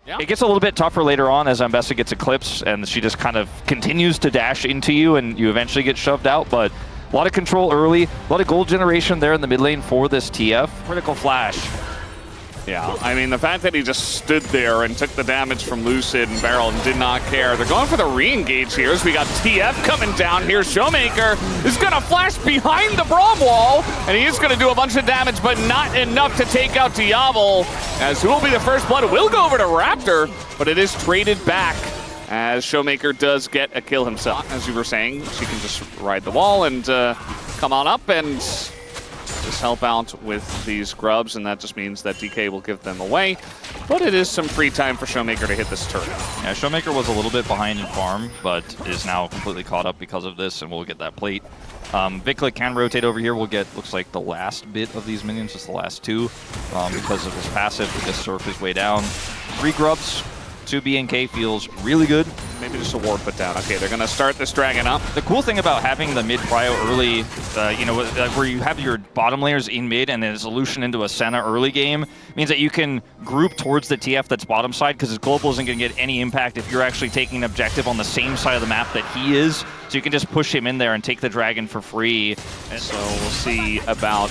It gets a little bit tougher later on as Ambessa gets eclipsed, and she just kind of continues to dash into you, and you eventually get shoved out. But a lot of control early, a lot of gold generation there in the mid lane for this TF. Critical flash. Yeah, I mean, the fact that he just stood there and took the damage from Lucid and Barrel and did not care. They're going for the re-engage here as we got TF coming down here. Showmaker is going to flash behind the Braum wall, and he is going to do a bunch of damage, but not enough to take out Diablo, as who will be the first blood? It will go over to Raptor, but it is traded back as Showmaker does get a kill himself. As you were saying, she can just ride the wall and come on up and just help out with these grubs, and that just means that DK will give them away. But it is some free time for Showmaker to hit this turret. Yeah, Showmaker was a little bit behind in farm, but is now completely caught up because of this, and we'll get that plate. Vikla can rotate over here. We'll get, looks like, the last bit of these minions, just the last two, because of his passive. We'll just surf his way down. 3 grubs. 2 BNK feels really good. Maybe just a ward put down. Okay, they're going to start this dragon up. The cool thing about having the mid prio early, you know, where you have your bottom layers in mid and then a solution into a Senna early game, means that you can group towards the TF that's bottom side, because his global isn't going to get any impact if you're actually taking an objective on the same side of the map that he is. So you can just push him in there and take the dragon for free. And so we'll see about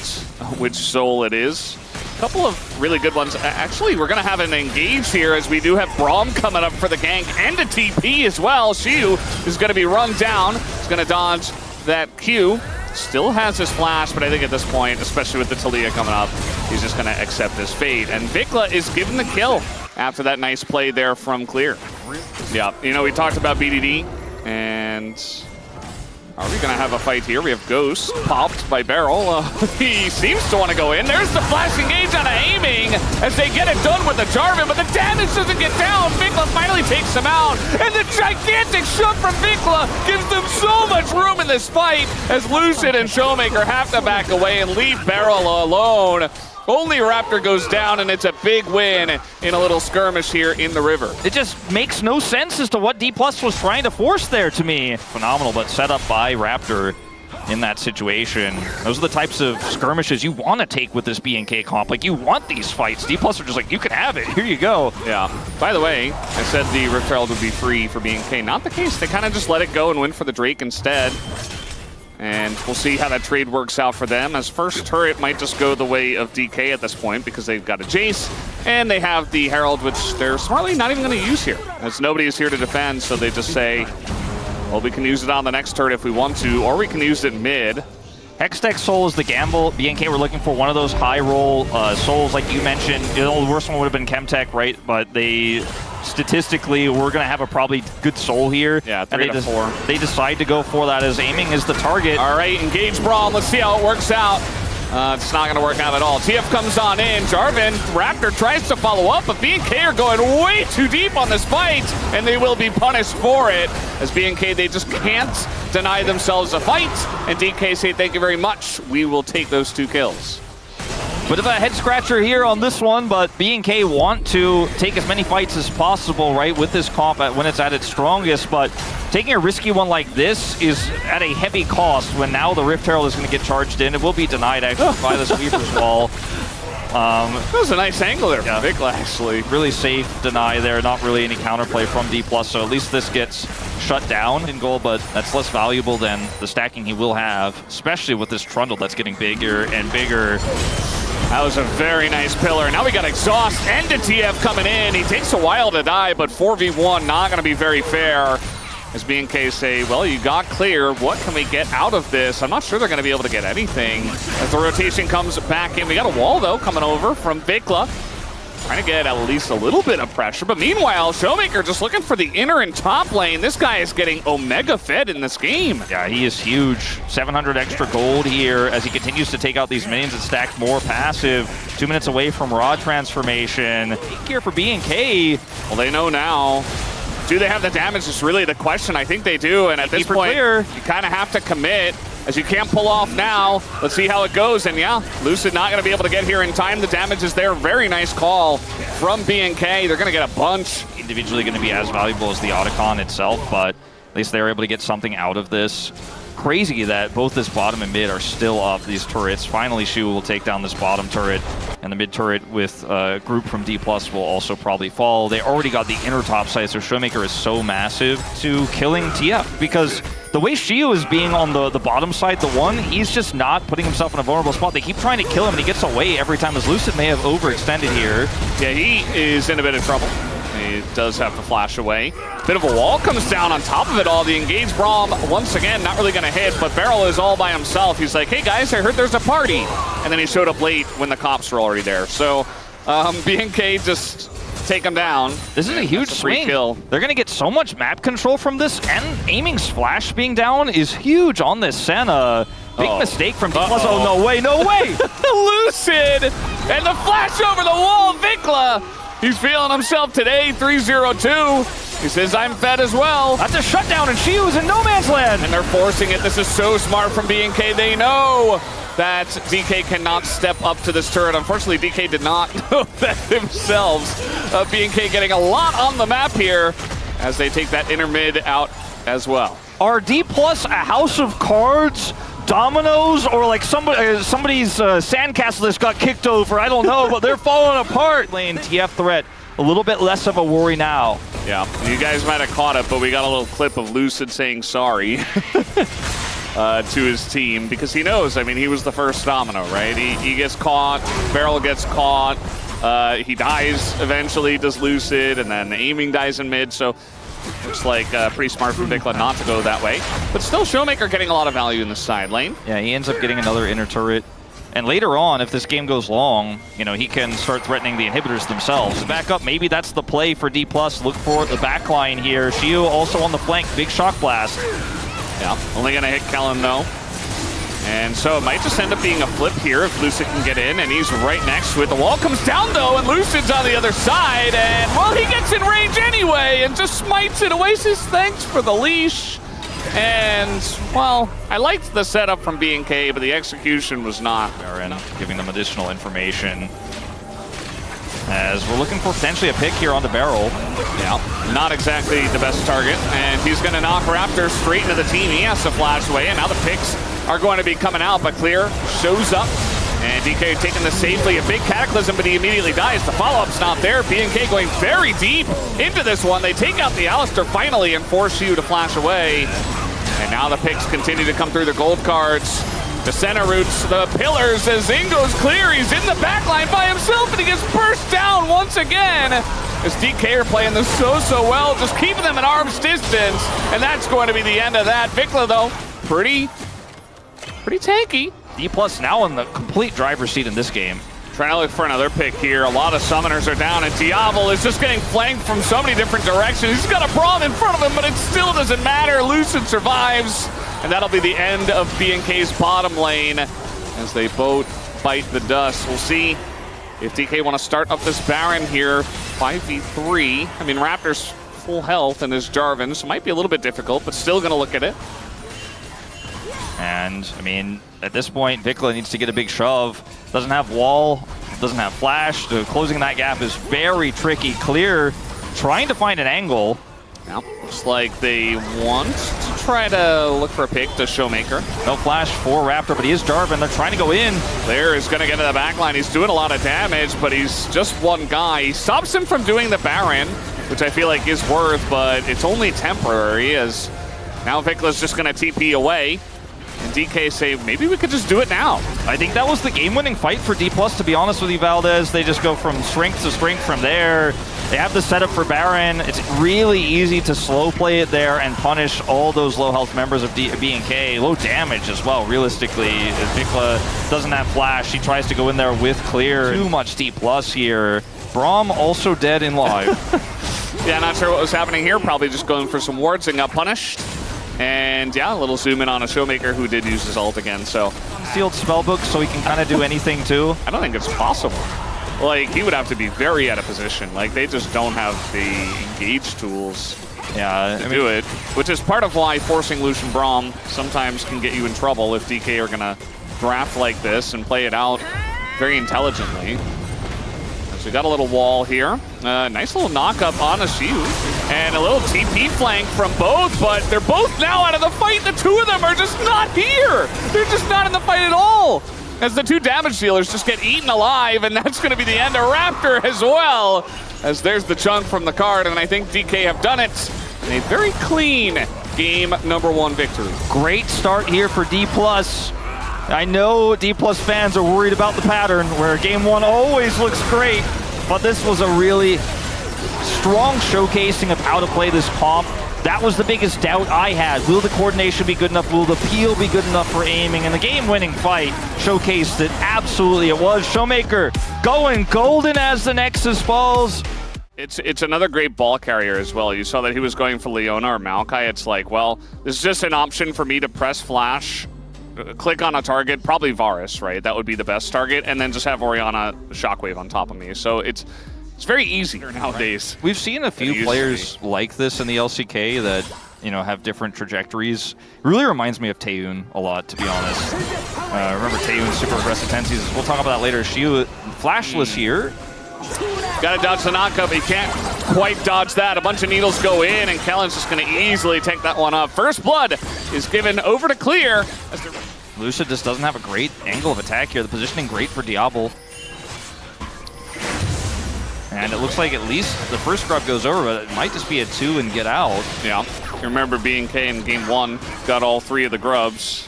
which soul it is. A couple of really good ones. Actually, we're going to have an engage here as we do have Braum coming up for the gank and a TP as well. Shiu is going to be run down. He's going to dodge that Q. Still has his flash, but I think at this point, especially with the Talia coming up, he's just going to accept his fate. And Vikla is given the kill after that nice play there from Clear. Yeah, you know, we talked about BDD, and are we going to have a fight here? We have Ghost popped by Barrel. He seems to want to go in. There's the flash engage on aiming as they get it done with the Jarvan, but the damage doesn't get down. Vikla finally takes him out, and the gigantic shove from Vikla gives them so much room in this fight as Lucid and Showmaker have to back away and leave Barrel alone. Only Raptor goes down, and it's a big win in a little skirmish here in the river. It just makes no sense as to what D+ was trying to force there to me. Phenomenal, but set up by Raptor in that situation. Those are the types of skirmishes you want to take with this BNK comp. Like, you want these fights. D+ are just like, you can have it. Here you go. Yeah. By the way, I said the Rift Herald would be free for BNK. Not the case. They kind of just let it go and went for the Drake instead. And we'll see how that trade works out for them, as first turret might just go the way of DK at this point because they've got a Jace and they have the Herald, which they're smartly not even going to use here, as nobody is here to defend, so they just say, well, we can use it on the next turret if we want to, or we can use it mid. Hextech Soul is the gamble. BNK were looking for one of those high roll souls like you mentioned. You know, the worst one would have been Chemtech, right? But they statistically, we're going to have a probably good soul here. Yeah, 3 to 4. They decide to go for that as aiming is the target. All right, engage Braum. Let's see how it works out. It's not going to work out at all. TF comes on in. Jarvan, Raptor tries to follow up, but BNK are going way too deep on this fight, and they will be punished for it. As BNK, they just can't deny themselves a fight, and DK say thank you very much. We will take those 2 kills. Bit of a head scratcher here on this one, but BNK want to take as many fights as possible, right, with this comp when it's at its strongest, but taking a risky one like this is at a heavy cost when now the Rift Herald is going to get charged in. It will be denied, actually, by this Weaver's Wall. That was a nice angle there from Vikla, actually. Really safe deny there, not really any counterplay from D+, so at least this gets shut down in goal, but that's less valuable than the stacking he will have, especially with this Trundle that's getting bigger and bigger. That was a very nice pillar. Now we got Exhaust and a TF coming in. He takes a while to die, but 4v1 not going to be very fair. As BNK say, well, you got Clear. What can we get out of this? I'm not sure they're going to be able to get anything. As the rotation comes back in, we got a wall, though, coming over from Vikla. Trying to get at least a little bit of pressure. But meanwhile, Showmaker just looking for the inner and top lane. This guy is getting Omega fed in this game. Yeah, he is huge. 700 extra gold here as he continues to take out these minions and stack more passive. 2 minutes away from Rod transformation. Here for BNK. Well, they know now. Do they have the damage is really the question. I think they do. And at this point, you kind of have to commit. As you can't pull off now. Let's see how it goes. And yeah, Lucid not going to be able to get here in time. The damage is there. Very nice call from BNK. They're going to get a bunch. Individually going to be as valuable as the Otacon itself, but at least they're able to get something out of this. crazy that both this bottom and mid are still up, these turrets. Finally, Shu will take down this bottom turret, and the mid turret with a group from D+ will also probably fall. They already got the inner top side, so Showmaker is so massive to killing TF, because the way Shio is being on the bottom side, the one, he's just not putting himself in a vulnerable spot. They keep trying to kill him, and he gets away every time, as Lucid may have overextended here. Yeah, he is in a bit of trouble. He does have to flash away. Bit of a wall comes down on top of it all. The engaged Braum, once again, not really going to hit, but Beryl is all by himself. He's like, hey guys, I heard there's a party. And then he showed up late when the cops were already there. So BNK just take him down. This is a huge swing. Kill. They're going to get so much map control from this, and aiming Splash being down is huge on this Senna. Big mistake from D+. Oh, no way, no way! Lucid! And the flash over the wall, Vikla! He's feeling himself today, 3-0-2. He says, I'm fed as well. That's a shutdown, and Shiu's in no man's land. And they're forcing it. This is so smart from BNK. They know that DK cannot step up to this turret. Unfortunately, DK did not know that themselves. BNK getting a lot on the map here as they take that inner mid out as well. Are D+ a house of cards? Dominoes, or like somebody's sandcastle that's got kicked over? I don't know, but they're falling apart. Lane TF threat, a little bit less of a worry now. Yeah, you guys might have caught it, but we got a little clip of Lucid saying sorry to his team, because he knows, I mean, he was the first domino, right? He gets caught, Beryl gets caught, he dies eventually, does Lucid, and then aiming dies in mid, so looks like pretty smart from Vikla not to go that way. But still, Showmaker getting a lot of value in the side lane. Yeah, he ends up getting another inner turret. And later on, if this game goes long, you know, he can start threatening the inhibitors themselves. Back up, maybe that's the play for D+. Look for the backline here. Shio also on the flank, big shock blast. Yeah, only gonna hit Kellen though. And so it might just end up being a flip here if Lucid can get in, and he's right next to it. The wall comes down though, and Lucid's on the other side, and well, he gets in range anyway and just smites it. Oasis, thanks for the leash. And, well, I liked the setup from BNK, but the execution was not. Aaron giving them additional information, as we're looking for potentially a pick here on the Beryl. Yeah, not exactly the best target, and he's gonna knock Raptor straight into the team. He has to flash away, and now the picks are going to be coming out, but Clear shows up, and DK taking this safely. A big cataclysm, but he immediately dies. The follow-up's not there. BNK going very deep into this one. They take out the Alistair finally and force you to flash away. And now the picks continue to come through the gold cards. The center roots, the pillars, as Zingo's clear. He's in the backline by himself, and he gets burst down once again. As DK are playing this so well, just keeping them at arm's distance. And that's going to be the end of that. Vikla, though, pretty tanky. D+ now in the complete driver's seat in this game. Trying to look for another pick here. A lot of summoners are down, and Diablo is just getting flanked from so many different directions. He's got a Braum in front of him, but it still doesn't matter. Lucid survives, and that'll be the end of BNK's bottom lane as they both bite the dust. We'll see if DK want to start up this Baron here. 5v3. I mean, Raptor's full health and his Jarvan, so it might be a little bit difficult, but still going to look at it. And, I mean, at this point, Vikla needs to get a big shove. Doesn't have wall, doesn't have flash. So closing that gap is very tricky. Clear trying to find an angle. Now, looks like they want to try to look for a pick to Showmaker. No flash for Raptor, but he is Jarvan. They're trying to go in. Clear is going to get to the back line. He's doing a lot of damage, but he's just one guy. He stops him from doing the Baron, which I feel like is worth, but it's only temporary, as now Vikla's just going to TP away. And DK say, maybe we could just do it now. I think that was the game-winning fight for D+, to be honest with you, Valdez. They just go from strength to strength from there. They have the setup for Baron. It's really easy to slow play it there and punish all those low-health members of BNK. Low damage as well, realistically. Vikla doesn't have flash. He tries to go in there with Clear. Too much D+ here. Braum also dead in live. Yeah, not sure what was happening here. Probably just going for some wards and got punished. And yeah, a little zoom in on a Showmaker who did use his ult again, so. Sealed spellbook, so he can kind of do anything too. I don't think it's possible. Like, he would have to be very out of position. Like, they just don't have the engage tools to do it, which is part of why forcing Lucian Braum sometimes can get you in trouble if DK are gonna draft like this and play it out very intelligently. So we got a little wall here. Nice little knock up on a shield. And a little TP flank from both, but they're both now out of the fight. The two of them are just not here. They're just not in the fight at all. As the two damage dealers just get eaten alive, and that's going to be the end of Raptor as well. As there's the chunk from the card, and I think DK have done it in a very clean game number 1 victory. Great start here for D+. I know D+ fans are worried about the pattern where game 1 always looks great, but this was a really strong showcasing of how to play this comp. That was the biggest doubt I had. Will the coordination be good enough? Will the peel be good enough for aiming? And the game-winning fight showcased it. Absolutely it was. Showmaker going golden as the Nexus falls. It's another great ball carrier as well. You saw that he was going for Leona or Maokai. It's like, well, this is just an option for me to press flash, click on a target, probably Varus, right? That would be the best target, and then just have Orianna Shockwave on top of me. So it's very easy nowadays. We've seen a few players like this in the LCK that, you know, have different trajectories. It really reminds me of Taeyoon a lot, to be honest. Remember Taeyoon's super aggressive tendencies. We'll talk about that later. She flashless here. Got to dodge the knockup. He can't quite dodge that. A bunch of needles go in, and Kellen's just going to easily take that one up. First blood is given over to Clear. Lucid just doesn't have a great angle of attack here. The positioning great for Diablo. And it looks like at least the first grub goes over, but it might just be a 2 and get out. Yeah. You remember B&K in game 1 got all 3 of the grubs.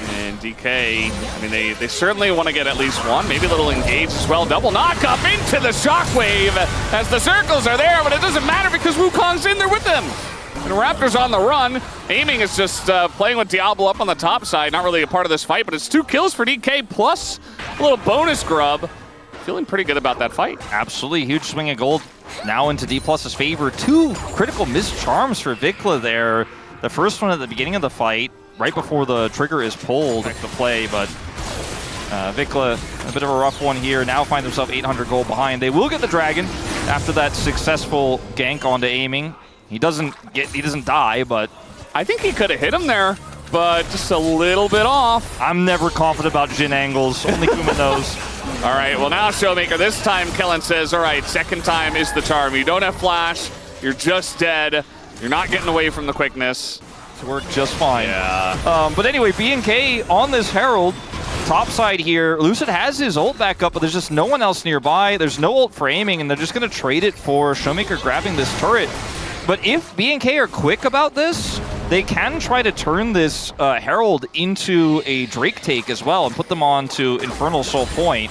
And DK, I mean, they certainly want to get at least one, maybe a little engaged as well. Double knock up into the Shockwave as the circles are there, but it doesn't matter because Wukong's in there with them. And Raptor's on the run. Aiming is just playing with Diablo up on the top side. Not really a part of this fight, but it's 2 kills for DK plus a little bonus grub. Feeling pretty good about that fight. Absolutely, huge swing of gold now into D+'s favor. 2 critical missed charms for Vikla there. The first one at the beginning of the fight, right before the trigger is pulled to play, but Vikla, a bit of a rough one here, now find himself 800 gold behind. They will get the dragon after that successful gank onto aiming. He doesn't die, but I think he could have hit him there, but just a little bit off. I'm never confident about Jhin angles, only Kuma knows. All right, well now Showmaker, this time Kellen says, all right, second time is the charm. You don't have flash, you're just dead, you're not getting away from the quickness. To work just fine. Yeah. But anyway, B&K on this Herald, top side here. Lucid has his ult back up, but there's just no one else nearby. There's no ult for aiming, and they're just going to trade it for Showmaker grabbing this turret. But if B&K are quick about this, they can try to turn this Herald into a Drake take as well and put them on to Infernal Soul Point.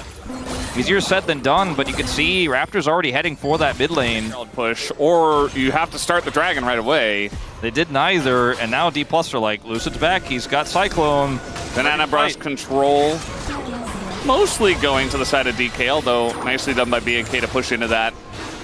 Easier said than done, but you can see Raptors already heading for that mid lane. Push, or you have to start the dragon right away. They did neither, and now D+ are like, Lucid's back, he's got Cyclone. Banana Brush control. Mostly going to the side of DK, although nicely done by B&K to push into that.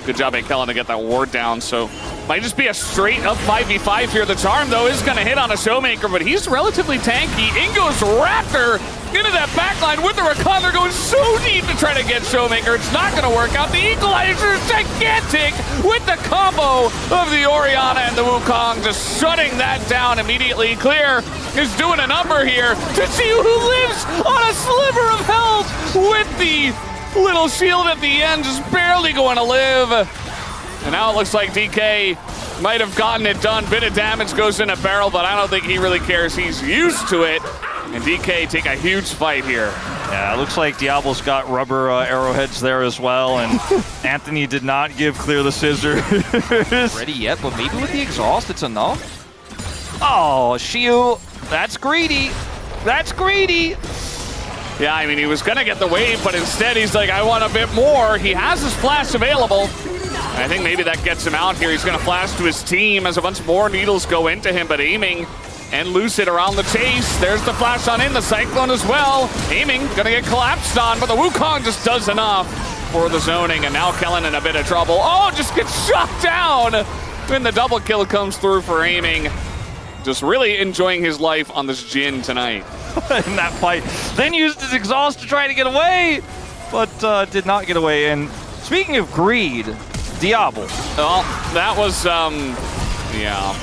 Good job by Kellen to get that ward down, so might just be a straight up 5v5 here. The charm, though, is going to hit on a Showmaker, but he's relatively tanky. In goes Raptor into that backline with the Rakan. They're going so deep to try to get Showmaker. It's not going to work out. The equalizer is gigantic with the combo of the Orianna and the Wukong, just shutting that down immediately. Clear is doing a number here to see who lives on a sliver of health with the little shield at the end, just barely going to live. And now it looks like DK might have gotten it done. Bit of damage goes in a barrel, but I don't think he really cares. He's used to it. And DK take a huge fight here. Yeah, it looks like Diablo's got rubber arrowheads there as well, and Anthony did not give Clear the scissors. Ready yet, but maybe with the exhaust it's enough. Oh, Shiu, that's greedy. That's greedy. Yeah, I mean, he was going to get the wave, but instead he's like, I want a bit more. He has his flash available. I think maybe that gets him out here. He's going to flash to his team as a bunch more needles go into him, but aiming and Lucid around the chase. There's the flash on in, the Cyclone as well. Aiming, going to get collapsed on, but the Wukong just does enough for the zoning, and now Kellen in a bit of trouble. Oh, just gets shot down when the double kill comes through for aiming. Just really enjoying his life on this Jhin tonight. In that fight. Then used his exhaust to try to get away, but did not get away. And speaking of greed, Diablo. Well, that was, yeah.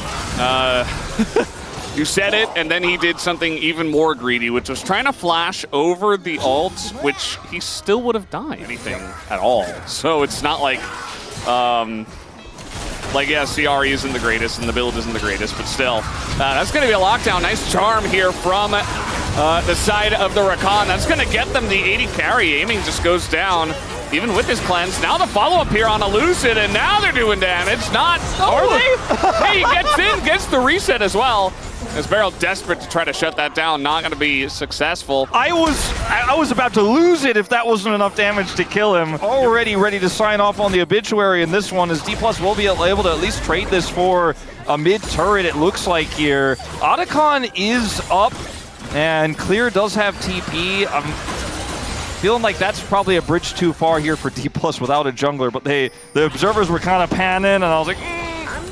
You said it, and then he did something even more greedy, which was trying to flash over the ult, which he still would have died anything at all. So it's not like, yeah, CR isn't the greatest and the build isn't the greatest, but still. That's going to be a lockdown. Nice charm here from the side of the Rakan. That's going to get them the 80 carry. Aiming just goes down. Even with his cleanse, now the follow-up here on Elucid, and now they're doing damage. Not, are they? Hey, he gets in, gets the reset as well. As Barrel desperate to try to shut that down, not going to be successful. I was about to lose it if that wasn't enough damage to kill him. Already ready to sign off on the obituary in this one, as D+ will be able to at least trade this for a mid turret, it looks like here. Otacon is up, and Clear does have TP. I'm feeling like that's probably a bridge too far here for D+ without a jungler, but the observers were kind of panning, and I was like,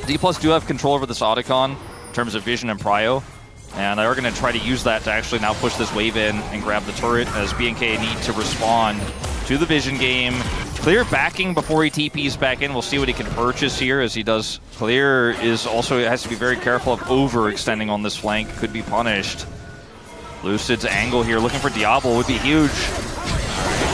D+ do have control over this Otacon in terms of vision and prio, and they are going to try to use that to actually now push this wave in and grab the turret, as BNK need to respond to the vision game. Clear backing before he TPs back in. We'll see what he can purchase here as he does. Clear is also has to be very careful of overextending on this flank. Could be punished. Lucid's angle here, looking for Diablo, would be huge.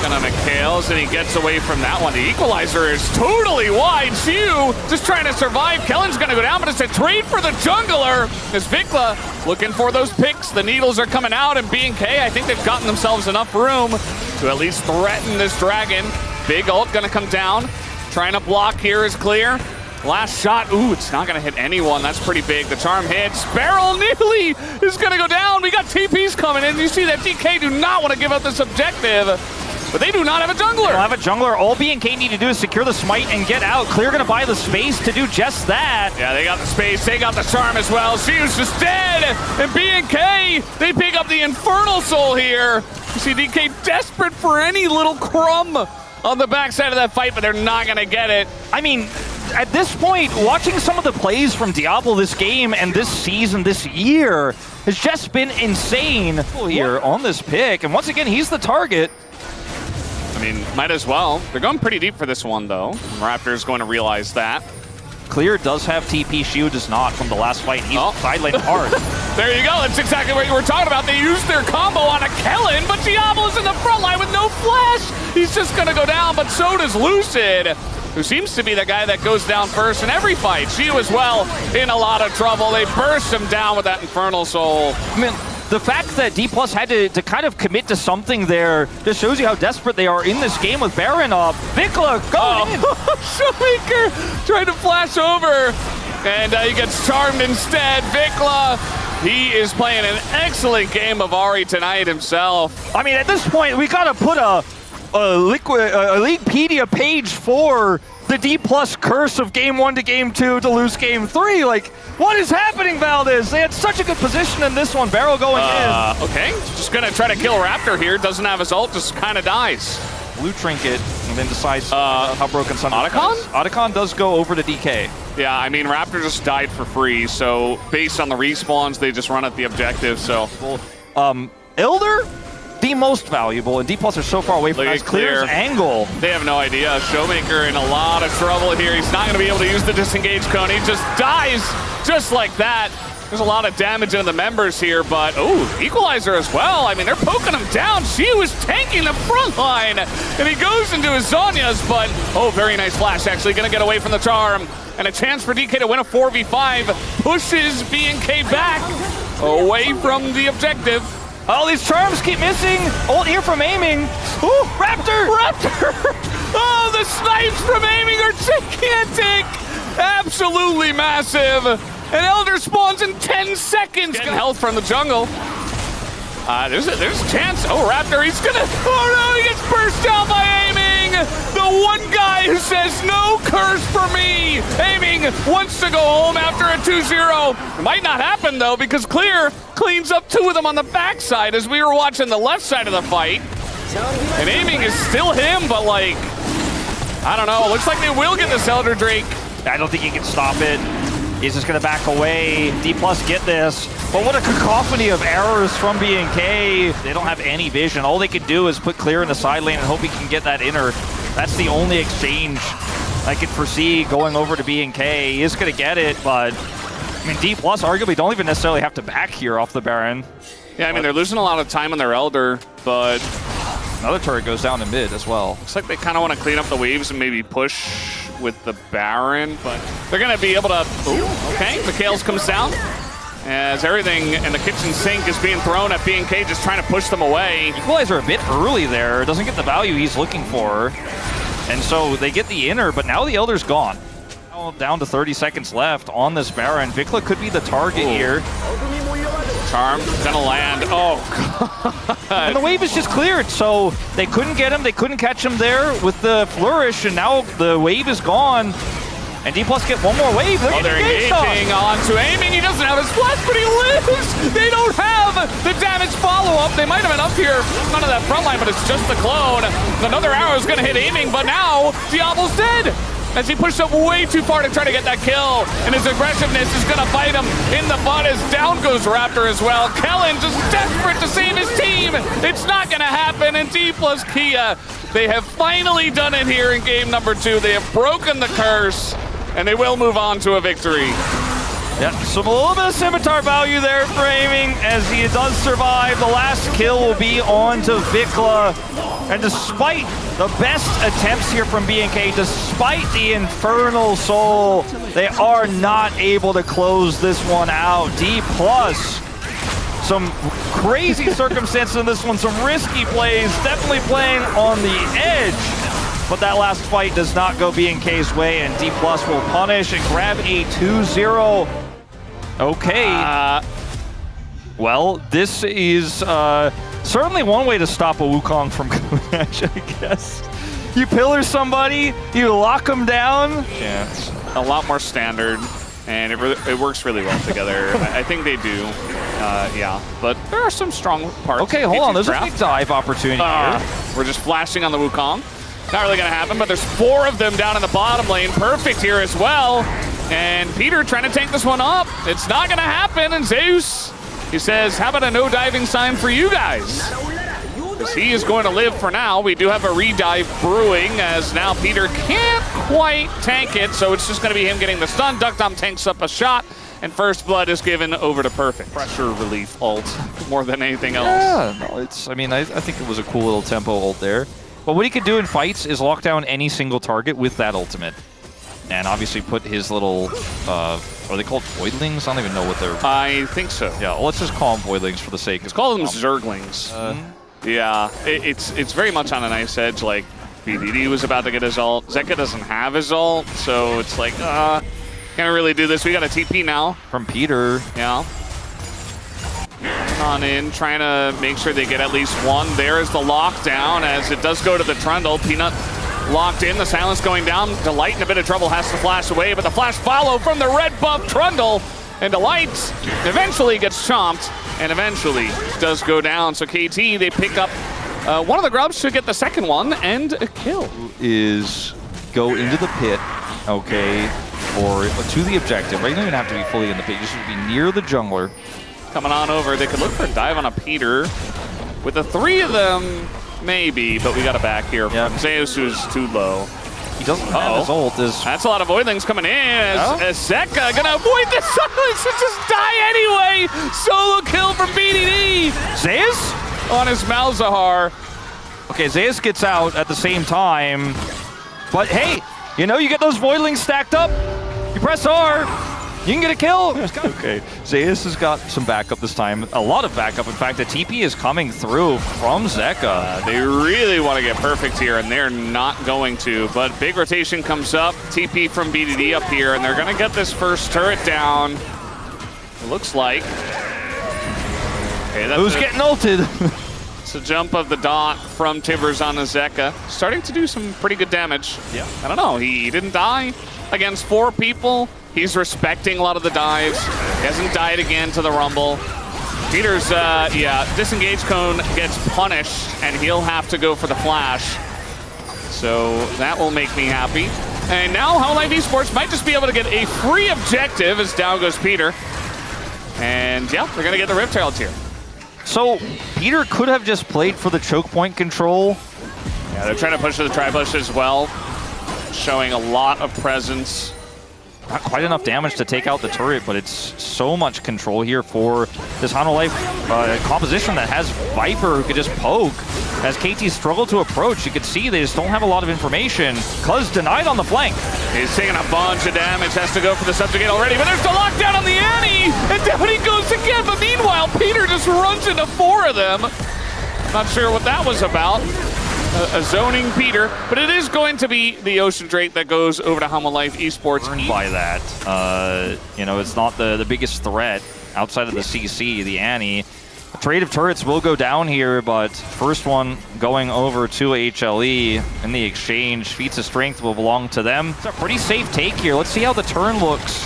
Gonna McHale's, and he gets away from that one. The equalizer is totally wide. Siu just trying to survive. Kellen's gonna go down, but it's a trade for the jungler. As Vikla looking for those picks. The needles are coming out, and BNK, I think they've gotten themselves enough room to at least threaten this dragon. Big ult gonna come down. Trying to block here is Clear. Last shot, ooh, it's not gonna hit anyone. That's pretty big. The charm hits. Barrel nearly is gonna go down. We got TPs coming in. You see that DK do not want to give up this objective, but they do not have a jungler. They don't have a jungler. All BNK need to do is secure the smite and get out. Clear gonna buy the space to do just that. Yeah, they got the space. They got the charm as well. Siu's just dead. And BNK, they pick up the Infernal Soul here. You see DK desperate for any little crumb on the backside of that fight, but they're not gonna get it. I mean, at this point, watching some of the plays from Diablo this game and this season, this year, has just been insane here on this pick. And once again, he's the target. I mean, might as well. They're going pretty deep for this one, though. Raptor's going to realize that. Clear does have TP, Shiu does not from the last fight. He's sidelined hard. There you go. That's exactly what you were talking about. They used their combo on a Kellen, but Diablo's in the front line with no flash. He's just going to go down, but so does Lucid, who seems to be the guy that goes down first in every fight. Shiu as well in a lot of trouble. They burst him down with that Infernal Soul. I mean, the fact that D+ had to kind of commit to something there just shows you how desperate they are in this game with Baron up. Vikla, go in! Showmaker trying to flash over, and he gets charmed instead. Vikla, he is playing an excellent game of Ahri tonight himself. I mean, at this point, we gotta put a Leaguepedia page for the D+ curse of Game 1 to Game 2 to lose Game 3. Like, what is happening, Valdez? They had such a good position in this one. Barrel going in. Okay, just gonna try to kill Raptor here. Doesn't have his ult, just kind of dies. Blue trinket, and then decides how broken Sun Otacon? Otacon does go over to DK. Yeah, I mean, Raptor just died for free, so based on the respawns, they just run at the objective, so. Elder, the most valuable, and D+ are so far away from that. Clear's angle. They have no idea. Showmaker in a lot of trouble here. He's not going to be able to use the disengage cone. He just dies just like that. There's a lot of damage into the members here, but equalizer as well. I mean, they're poking him down. She was tanking the front line, and he goes into his Zhonya's, but very nice flash. Actually going to get away from the charm, and a chance for DK to win a 4v5. Pushes BNK back away from the objective. Oh, these charms keep missing. Ult here from Aiming. Ooh, Raptor! Oh, the snipes from Aiming are gigantic. Absolutely massive. And Elder spawns in 10 seconds. Getting health from the jungle. There's a chance. Oh, Raptor, he's gonna. Oh no, he gets burst down by Aiming. The one guy who says no curse for me. Aiming wants to go home after a 2-0. It might not happen though, because Clear cleans up 2 of them on the backside as we were watching the left side of the fight. And Aiming is still him, but like, I don't know. Looks like they will get this Elder Drake. I don't think he can stop it. He's just going to back away. D+ get this. But what a cacophony of errors from BNK. They don't have any vision. All they can do is put Clear in the side lane and hope he can get that inner. That's the only exchange I could foresee going over to BNK. He is going to get it, but I mean, D+ arguably don't even necessarily have to back here off the Baron. Yeah, I mean, they're losing a lot of time on their Elder, but another turret goes down to mid as well. Looks like they kind of want to clean up the waves and maybe push with the Baron, but they're going to be able to... Ooh, okay, Mikhails comes down. As everything in the kitchen sink is being thrown at BNK, just trying to push them away. Equalizer a bit early there. Doesn't get the value he's looking for. And so they get the inner, but now the Elder's gone. Now down to 30 seconds left on this Baron. Vikla could be the target here. Charm gonna land. Oh, God. And the wave is just cleared, so they couldn't get him. They couldn't catch him there with the flourish, and now the wave is gone. And D+ get one more wave. They're engaging onto aiming. He doesn't have his flash, but he lives. They don't have the damage follow-up. They might have been up here. None of that front line, but it's just the clone. Another arrow is going to hit aiming, but now Diablo's dead. As he pushed up way too far to try to get that kill. And his aggressiveness is going to bite him in the butt as down goes Raptor as well. Kellen just desperate to save his team. It's not going to happen. And D+ Kia, they have finally done it here in game number 2. They have broken the curse. And they will move on to a victory. Yeah, so a little bit of scimitar value there for aiming as he does survive. The last kill will be on to Vikla. And despite the best attempts here from BNK, despite the Infernal Soul, they are not able to close this one out. D+, some crazy circumstances in this one, some risky plays, definitely playing on the edge. But that last fight does not go BNK's way, and D+ will punish and grab a 2-0. Okay. Well, this is certainly one way to stop a Wukong from match, I guess. You pillar somebody, you lock them down. Yeah, it's a lot more standard, and it works really well together. I think they do. Yeah, but there are some strong parts. Okay, hold on. There's a big dive opportunity here. We're just flashing on the Wukong. Not really going to happen, but there's 4 of them down in the bottom lane. Perfect here as well. And Peter trying to tank this one up. It's not going to happen. And Zeus, he says, how about a no diving sign for you guys? Because he is going to live for now. We do have a redive brewing as now Peter can't quite tank it. So it's just going to be him getting the stun. Duckdom tanks up a shot. And first blood is given over to Perfect. Pressure relief ult more than anything else. Yeah, no, it's, I mean, I think it was a cool little tempo ult there. But what he could do in fights is lock down any single target with that ultimate. And obviously put his little, are they called voidlings? I don't even know what they're... I think so. Yeah, well, let's just call them voidlings for the sake of... Let's call them zerglings. Yeah, it's very much on a nice edge. Like, BDD was about to get his ult. Zeka doesn't have his ult, so it's like, can't really do this. We got a TP now. From Peter. Yeah. On in, trying to make sure they get at least one. There is the lockdown as it does go to the Trundle. Peanut locked in, the silence going down. Delight in a bit of trouble, has to flash away, but the flash follow from the red buff Trundle. And Delight eventually gets chomped and eventually does go down. So KT, they pick up one of the grubs to get the second one and a kill. Is go into the pit, okay, or to the objective, right? You don't even have to be fully in the pit, you should be near the jungler. Coming on over, they could look for a dive on a Peter. With the 3 of them, maybe, but we got a back here from Zeus, who's too low. He doesn't have his ult. That's a lot of voidlings coming in as Zeka gonna avoid the silence and just die anyway. Solo kill from BDD. Zeus? On his Malzahar. Okay, Zeus gets out at the same time. But hey, you know, you get those voidlings stacked up, you press R, you can get a kill. Okay, Zeus has got some backup this time. A lot of backup. In fact, the TP is coming through from Zeka. They really want to get Perfect here, and they're not going to. But big rotation comes up. TP from BDD up here, and they're going to get this first turret down. It looks like. Okay, who's getting ulted? It's a jump of the dot from Tivers on Zeka. Starting to do some pretty good damage. Yeah. I don't know. He didn't die against 4 people. He's respecting a lot of the dives. He hasn't died again to the Rumble. Peter's, disengage cone gets punished, and he'll have to go for the flash. So that will make me happy. And now Hanwha Life Esports might just be able to get a free objective as down goes Peter. And yeah, they're going to get the Rift Herald here. So Peter could have just played for the choke point control. Yeah, they're trying to push to the tri-push as well. Showing a lot of presence. not quite enough damage to take out the turret, but it's so much control here for this Hanwha Life composition that has Viper who could just poke. As KT struggle to approach, you can see they just don't have a lot of information. Cuz denied on the flank. He's taking a bunch of damage, has to go for the subjugate already, but there's the lockdown on the Annie, and down he goes again, but meanwhile, Peter just runs into 4 of them. Not sure what that was about. A zoning Peter, but it is going to be the Ocean Drake that goes over to Hanwha Life Esports. By that, you know, it's not the biggest threat outside of the CC, the Annie. A trade of turrets will go down here, but first one going over to HLE in the exchange. Feats of strength will belong to them. It's a pretty safe take here. Let's see how the turn looks.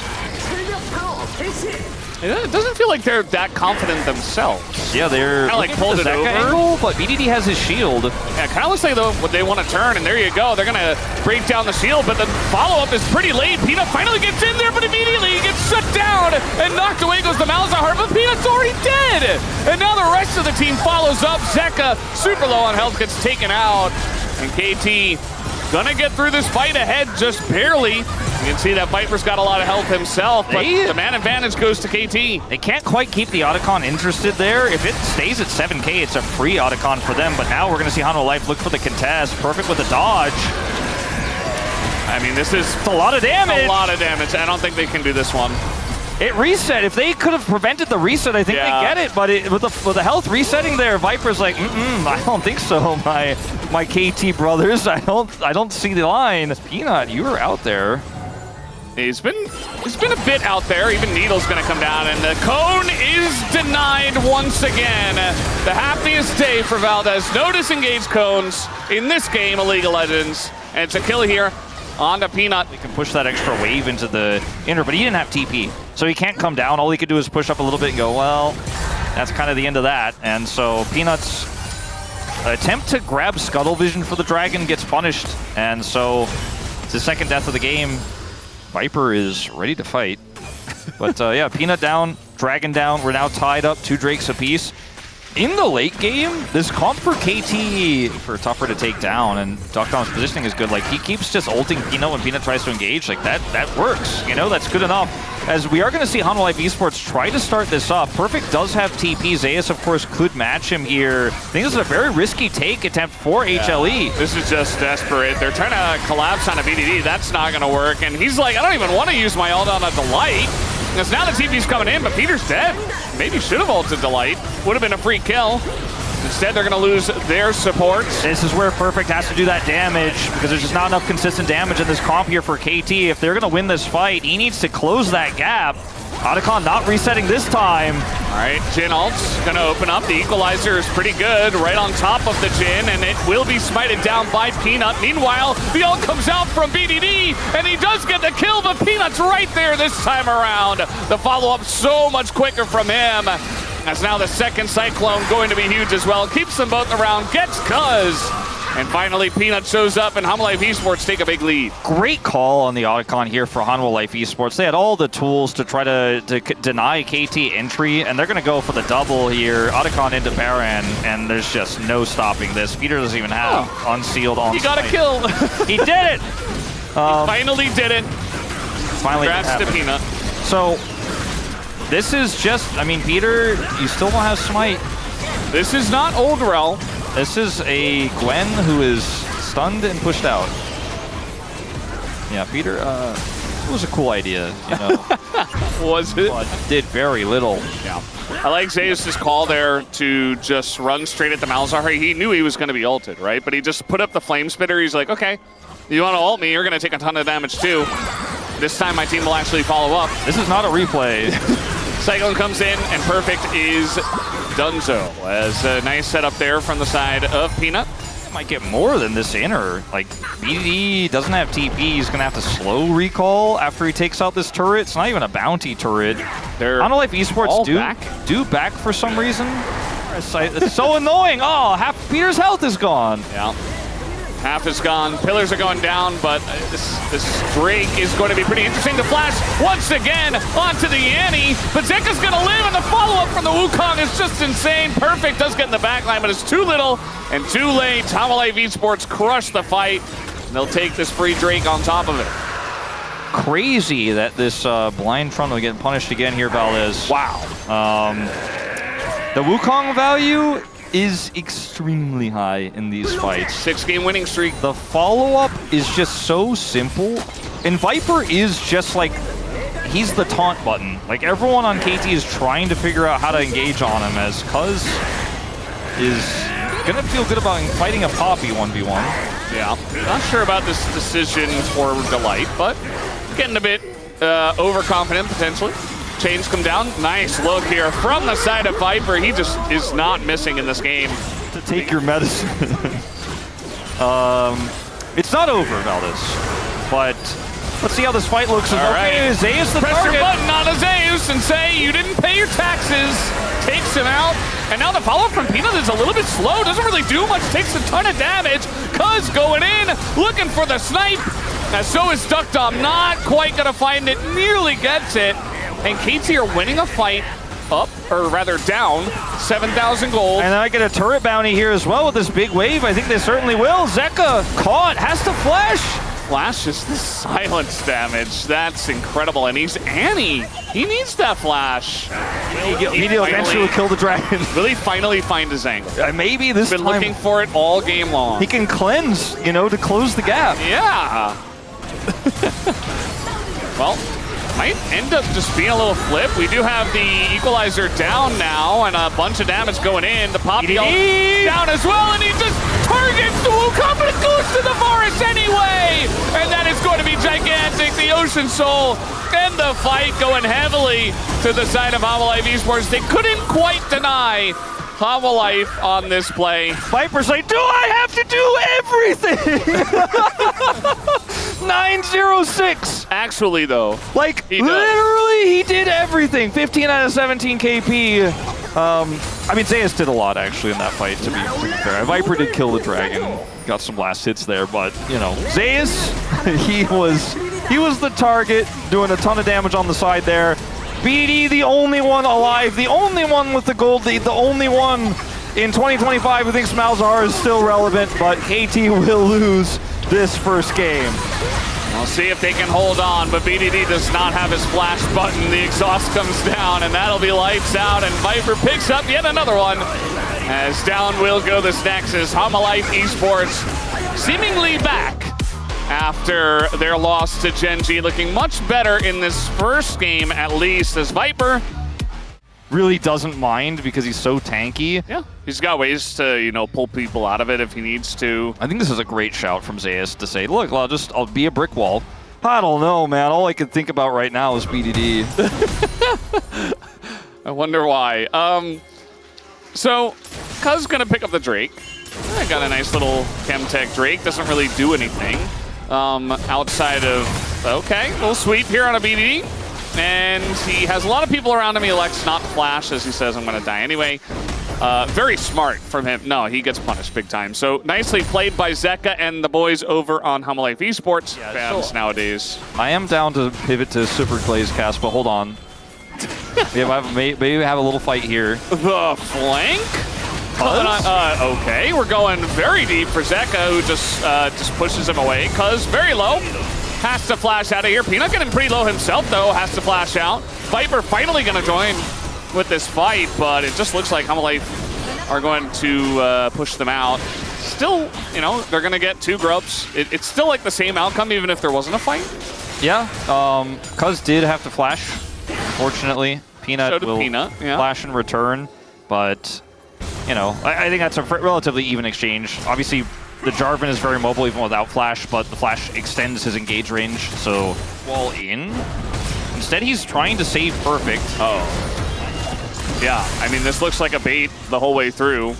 It doesn't feel like they're that confident themselves. Yeah, they're kind of like pulled it over. Angle, but BDD has his shield. Yeah, kind of looks like they want to turn, and there you go. They're going to break down the shield, but the follow-up is pretty late. Peanut finally gets in there, but immediately he gets shut down, and knocked away goes the Malzahar, but Peanut's already dead. And now the rest of the team follows up. Zeka, super low on health, gets taken out, and KT gonna get through this fight ahead just barely. You can see that Viper's got a lot of health himself, but the man advantage goes to KT. They can't quite keep the Otacon interested there. If it stays at 7K, it's a free Otacon for them, but now we're gonna see Hanwha Life look for the contest. Perfect with the dodge. I mean, this is a lot of damage. A lot of damage. I don't think they can do this one. It reset. If they could have prevented the reset, I think they get it. But with the health resetting there, Viper's like, I don't think so, my KT brothers. I don't see the line. Peanut, you were out there. He's been a bit out there. Even Needle's gonna come down, and the cone is denied once again. The happiest day for Valdez. No disengaged cones in this game of League of Legends, and it's a kill here. On to Peanut. He can push that extra wave into the inner, but he didn't have TP. So he can't come down. All he could do is push up a little bit and go, well, that's kind of the end of that. And so Peanut's attempt to grab Scuttle Vision for the Dragon gets punished. And so it's the second death of the game. Viper is ready to fight. But yeah, Peanut down, Dragon down. We're now tied up 2 Drakes apiece. In the late game, this comp for KT for tougher to take down, and Doctom's positioning is good. Like, he keeps just ulting Peanut when Peanut tries to engage. Like, that works. You know, that's good enough. As we are going to see Hanwha Life Esports try to start this up. Perfect does have TP. Zeus, of course, could match him here. I think this is a very risky take attempt for HLE. This is just desperate. They're trying to collapse on a BDD. That's not going to work. And he's like, I don't even want to use my ult on a Delight. Because now the TP's coming in, but Peter's dead. Maybe should have ulted Delight. Would have been a free kill. Instead, they're going to lose their support. This is where Perfect has to do that damage, because there's just not enough consistent damage in this comp here for KT. If they're going to win this fight, he needs to close that gap. Otacon not resetting this time. All right, Jhin ult's going to open up. The equalizer is pretty good right on top of the Jhin, and it will be smited down by Peanut. Meanwhile, the ult comes out from BDD, and he does get the kill, but Peanut's right there this time around. The follow-up so much quicker from him. As now the second Cyclone going to be huge as well. Keeps them both around, gets Cuz. And finally, Peanut shows up, and Hanwha Life Esports take a big lead. Great call on the Otacon here for Hanwha Life Esports. They had all the tools to try to deny KT entry, and they're going to go for the double here. Otacon into Baron, and there's just no stopping this. Peter doesn't even have unsealed on. He got a kill. He did it. He finally did it. Finally, congrats to Peanut. So this is just, I mean, Peter, you still don't have Smite. This is not Old Rel. This is a Gwen who is stunned and pushed out. Yeah, Peter, it was a cool idea, you know. Was it? But did very little. Yeah. I like Zeus' call there to just run straight at the Malzahar. He knew he was going to be ulted, right? But he just put up the Flame Spitter. He's like, okay, you want to ult me, you're going to take a ton of damage too. This time my team will actually follow up. This is not a replay. Cyclone comes in, and Perfect is donezo. As a nice setup there from the side of Peanut. Might get more than this inner. Like, BDD doesn't have TP. He's going to have to slow recall after he takes out this turret. It's not even a bounty turret. Hanwha Life Esports do back for some reason. It's so annoying. Oh, half Peter's health is gone. Yeah. Half is gone. Pillars are going down, but this Drake is going to be pretty interesting to flash once again onto the Annie. But Zeka's going to live, and the follow-up from the Wukong is just insane. Perfect does get in the backline, but it's too little and too late. Hanwha Life Esports crush the fight. And they'll take this free Drake on top of it. crazy that this blind front will get punished again here, Valdez. Wow. The Wukong value is extremely high in these fights. 6-game winning streak. The follow-up is just so simple. And Viper is just like, he's the taunt button. Like, everyone on KT is trying to figure out how to engage on him, as Cuz is gonna feel good about fighting a Poppy 1v1. Yeah, not sure about this decision for Delight, but getting a bit overconfident potentially. Chains come down. Nice look here from the side of Viper. He just is not missing in this game. To take your medicine. It's not over, Valdez, but let's see how this fight looks. All right. Zeus the Press target. your button on a Zeus and say you didn't pay your taxes. Takes him out. And now the follow-up from Peanut is a little bit slow. Doesn't really do much. Takes a ton of damage. Cuz going in, looking for the snipe. And so is Duckdom. Not quite gonna find it. Nearly gets it. And KT are winning a fight up, or rather down, 7,000 gold. And then I get a turret bounty here as well with this big wave. I think they certainly will. Zeka caught, has to flash. Flashes the silence damage. That's incredible. And he's Annie. He needs that flash. He eventually will kill the dragon. Will he finally find his angle? Maybe this Been time looking for it all game long. he can cleanse, you know, to close the gap. Yeah. Well, might end up just being a little flip. We do have the equalizer down now and a bunch of damage going in. The Poppy down as well, and he just targets the Wukong, but it goes to the forest anyway! And that is going to be gigantic. The Ocean Soul and the fight going heavily to the side of Hanwha Life Esports. They couldn't quite deny Hanwha Life on this play. Viper's like, do I have to do everything? 906. Actually, though, Like, he does. literally, he did everything. 15 out of 17 KP. I mean, Zeus did a lot, actually, in that fight, to be fair. Viper did kill the dragon. Got some last hits there, but, you know, Zeus, he was the target, doing a ton of damage on the side there. BD, the only one alive, the only one with the gold lead, the only one in 2025 who thinks Malzahar is still relevant, but KT will lose this first game. We'll see if they can hold on, but BDD does not have his flash button. The exhaust comes down, and that'll be lights out, and Viper picks up yet another one. As down will go this Nexus. Hanwha Life Esports seemingly back after their loss to Genji, looking much better in this first game, at least, as Viper Really doesn't mind because he's so tanky. Yeah, he's got ways to, you know, pull people out of it if he needs to. I think this is a great shout from Zeus to say, look, I'll be a brick wall. I don't know, man. All I can think about right now is BDD. I wonder why. So, Cuz gonna pick up the Drake. I got a nice little Chemtech Drake. Doesn't really do anything. Outside of, okay, little sweep here on a BDD. And he has a lot of people around him. He elects not to flash as he says, I'm gonna die anyway. Very smart from him. No, he gets punished big time. So nicely played by Zeka and the boys over on Hanwha Life Esports. Yeah, fans so nowadays. I am down to pivot to Super Glaze cast, but hold on. Maybe we have a little fight here. The flank? Okay, we're going very deep for Zeka, who just pushes him away. Cuz very low. Has to flash out of here. Peanut getting pretty low himself, though. Has to flash out. Viper finally going to join with this fight, but it just looks like Hanwha Life are going to push them out. Still, you know, they're going to get two grubs. It's still like the same outcome, even if there wasn't a fight. Yeah, Cuz did have to flash, fortunately. Peanut will flash in return, but, you know, I think that's a relatively even exchange. Obviously, the Jarvan is very mobile even without flash, but the flash extends his engage range, so wall in. Instead, he's trying to save perfect. Oh. Yeah, I mean, this looks like a bait the whole way through.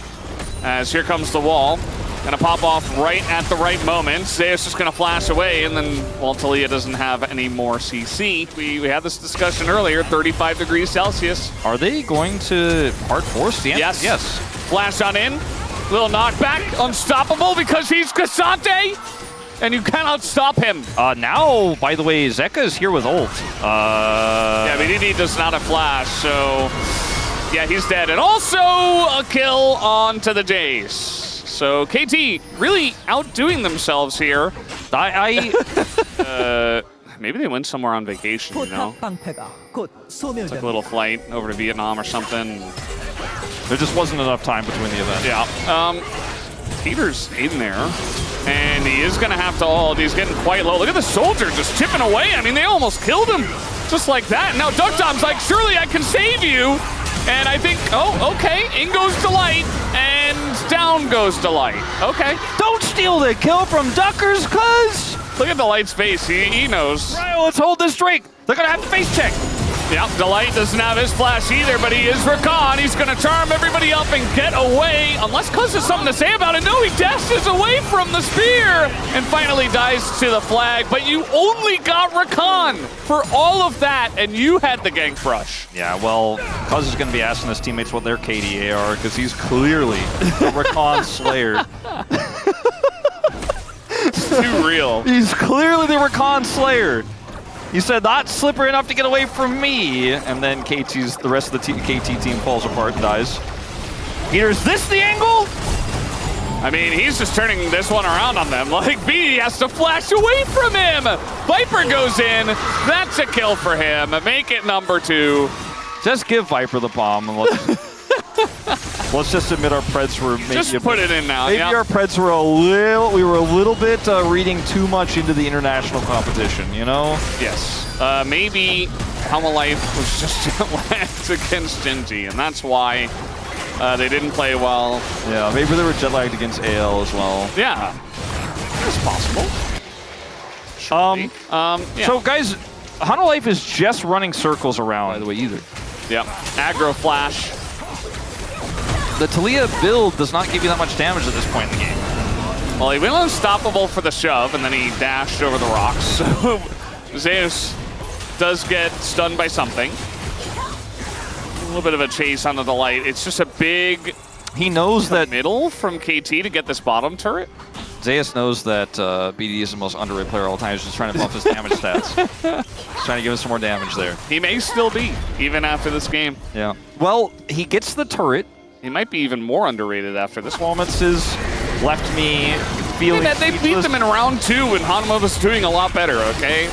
As here comes the wall. Gonna pop off right at the right moment. Zeus is gonna flash away, and then, well, Talia doesn't have any more CC. We had this discussion earlier, 35 degrees Celsius. Are they going to hard force the answer? Yes. Yes. Flash on in. Little knockback. Unstoppable because he's Cassante, and you cannot stop him. Now, by the way, Zeka is here with ult. Yeah, BDD does not have flash, so yeah, he's dead. And also a kill onto the Jace. So KT really outdoing themselves here. maybe they went somewhere on vacation, you know? Took a little flight over to Vietnam or something. There just wasn't enough time between the events. Yeah. Peter's in there, and he is going to have to hold. He's getting quite low. Look at the soldier just chipping away. I mean, they almost killed him just like that. Now Duck Dom's like, surely I can save you. And I think, oh, okay, in goes Delight, and down goes Delight. Okay. Don't steal the kill from Duckers, cuz! Look at Delight's face. He knows. Right, let's hold this Drake. They're going to have to face check. Yep, Delight doesn't have his flash either, but he is Rakan. He's going to charm everybody up and get away. Unless Cuz has something to say about it. No, he dashes away from the spear and finally dies to the flag. But you only got Rakan for all of that, and you had the gank rush. Yeah, well, Cuz is going to be asking his teammates what their KDA are, because he's clearly the Rakan Slayer. It's too real. He's clearly the Rakan Slayer. He said, not slippery enough to get away from me. And then the rest of the KT team falls apart and dies. Peter, is this the angle? I mean, he's just turning this one around on them. Like, B has to flash away from him. Viper goes in. That's a kill for him. Make it number 2. Just give Viper the bomb. And let's just admit our Preds were maybe just put it in now. Maybe our Preds were we were a little bit reading too much into the international competition, you know? Yes. Maybe Hanwha Life was just lagged against Genji, and that's why they didn't play well. Yeah, maybe they were jet lagged against AL as well. Yeah, that's possible. Yeah. So guys, Hanwha Life is just running circles around, by the way, either. Yep, aggro flash. The Talia build does not give you that much damage at this point in the game. Well, he went unstoppable for the shove, and then he dashed over the rocks. So Zeus does get stunned by something. A little bit of a chase on the Delight. It's just a big He knows that middle from KT to get this bottom turret. Zeus knows that BDD is the most underrated player of all time. He's just trying to bump his damage stats. He's trying to give us some more damage there. He may still be, even after this game. Yeah. Well, he gets the turret. He might be even more underrated after this one. Moments has left me feeling they beat them in round 2 and Hanwha was doing a lot better, okay?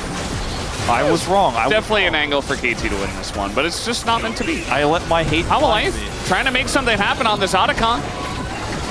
I was wrong. Definitely an angle for KT to win this one, but it's just not meant to be. I let my hate Hanwha Life trying to make something happen on this Otacon.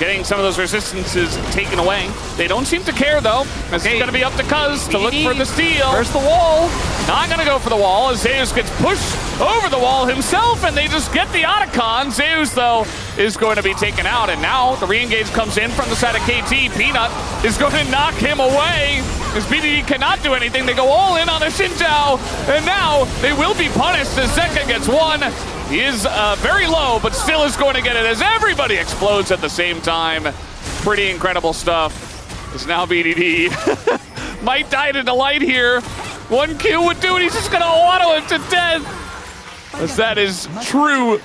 Getting some of those resistances taken away. They don't seem to care, though. This is going to be up to Cuz to look for the steal. Where's the wall? Not going to go for the wall as Zeus gets pushed over the wall himself, and they just get the Otacon. Zeus, though, is going to be taken out, and now the re-engage comes in from the side of KT. Peanut is going to knock him away as BDD cannot do anything. They go all in on a Xinjiao, and now they will be punished as Zeka gets one. He is very low, but still is going to get it as everybody explodes at the same time. Pretty incredible stuff. It's now BDD. Might die to Delight here. 1 kill would do it. He's just going to auto him to death. As that is true.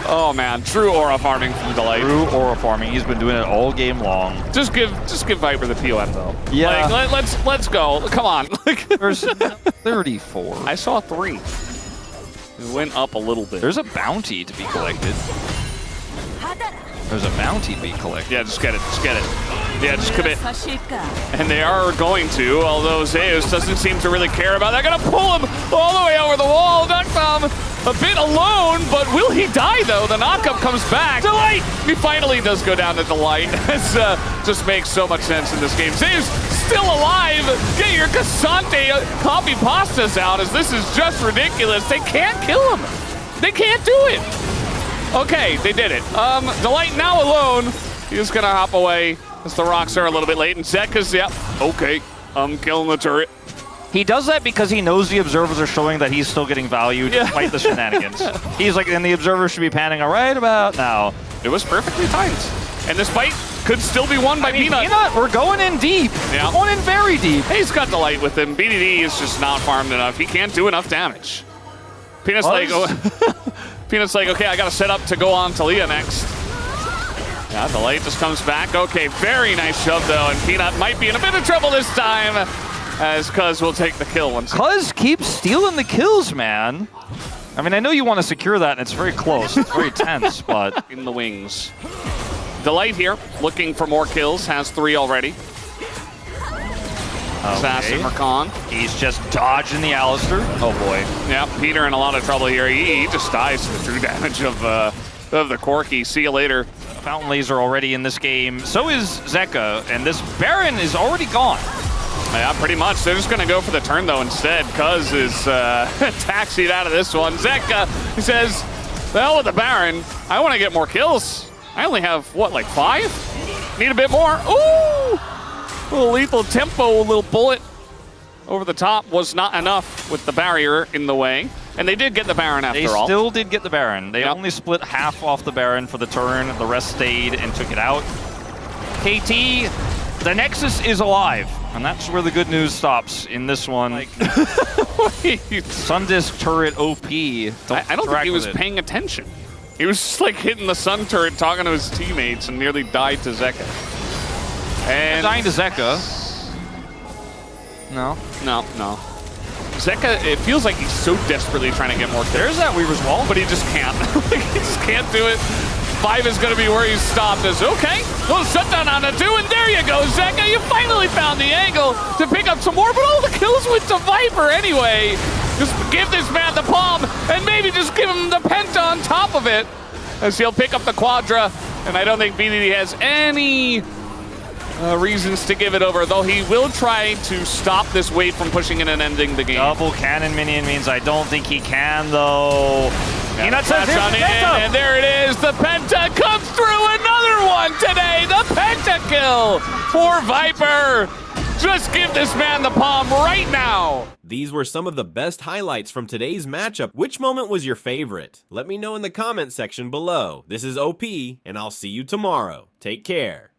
Oh man, true aura farming from Delight. True aura farming. He's been doing it all game long. Just give Viper the POM though. Yeah. Like, let's go. Come on. There's 34. I saw 3. It went up a little bit. There's a bounty to be collected. There's a bounty to be collected. Yeah, just get it. Just get it. Yeah, just commit. And they are going to, although Zeus doesn't seem to really care about that. They're going to pull him all the way over the wall. Duckthumb a bit alone, but will he die, though? The knockup comes back. Delight! He finally does go down to Delight. This just makes so much sense in this game. Zeus still alive. Get your Cassante copy pastas out, as this is just ridiculous. They can't kill him. They can't do it. Okay, they did it. Delight now alone. He's going to hop away as the rocks are a little bit late. And Zeka's, yep, okay, I'm killing the turret. He does that because he knows the observers are showing that he's still getting value despite the shenanigans. He's like, and the observers should be panning right about now. It was perfectly timed. And this fight could still be won by Peanut. We're going in deep. Yeah. We're going in very deep. He's got Delight with him. BDD is just not farmed enough. He can't do enough damage. Peanut's like, Peanut's like, okay, I got to set up to go on Talia next. Yeah, Delight just comes back. Okay, very nice shove, though, and Peanut might be in a bit of trouble this time, as Cuz will take the kill once. Cuz keeps stealing the kills, man. I mean, I know you want to secure that, and it's very close. It's very tense, but... In the wings. Delight here, looking for more kills, has 3 already. Assassin Rakan. He's just dodging the Alistar. Oh boy. Yeah, Peter in a lot of trouble here. He just dies to the true damage of the Corki. See you later. Fountain Laser already in this game. So is Zeka, and this Baron is already gone. Yeah, pretty much. They're just going to go for the turn, though, instead. Cuz is taxied out of this one. Zeka, he says, the hell with the Baron. I want to get more kills. I only have, what, like 5? Need a bit more. Ooh! A little lethal tempo, a little bullet over the top was not enough with the barrier in the way. And they did get the Baron after all. They still did get the Baron. They only split half off the Baron for the turn. The rest stayed and took it out. KT, the Nexus is alive. And that's where the good news stops in this one. Like, Sundisk turret OP. I don't think he was paying attention. He was just like hitting the Sun turret, talking to his teammates, and nearly died to Zeka. And dying to Zeka. No. Zeka, it feels like he's so desperately trying to get more kills. There's that Weaver's Wall. But he just can't. He just can't do it. 5 is going to be where he's stopped. As okay, little shutdown on a 2, and there you go, Zeka. You finally found the angle to pick up some more, but all the kills went to Viper anyway. Just give this man the palm, and maybe just give him the penta on top of it, as he'll pick up the Quadra. And I don't think BDD has any reasons to give it over, though he will try to stop this wave from pushing in and ending the game. Double cannon minion means I don't think he can, though. And there it is. The Penta comes through. Another one today. The Penta kill for Viper. Just give this man the palm right now. These were some of the best highlights from today's matchup. Which moment was your favorite? Let me know in the comment section below. This is OP, and I'll see you tomorrow. Take care.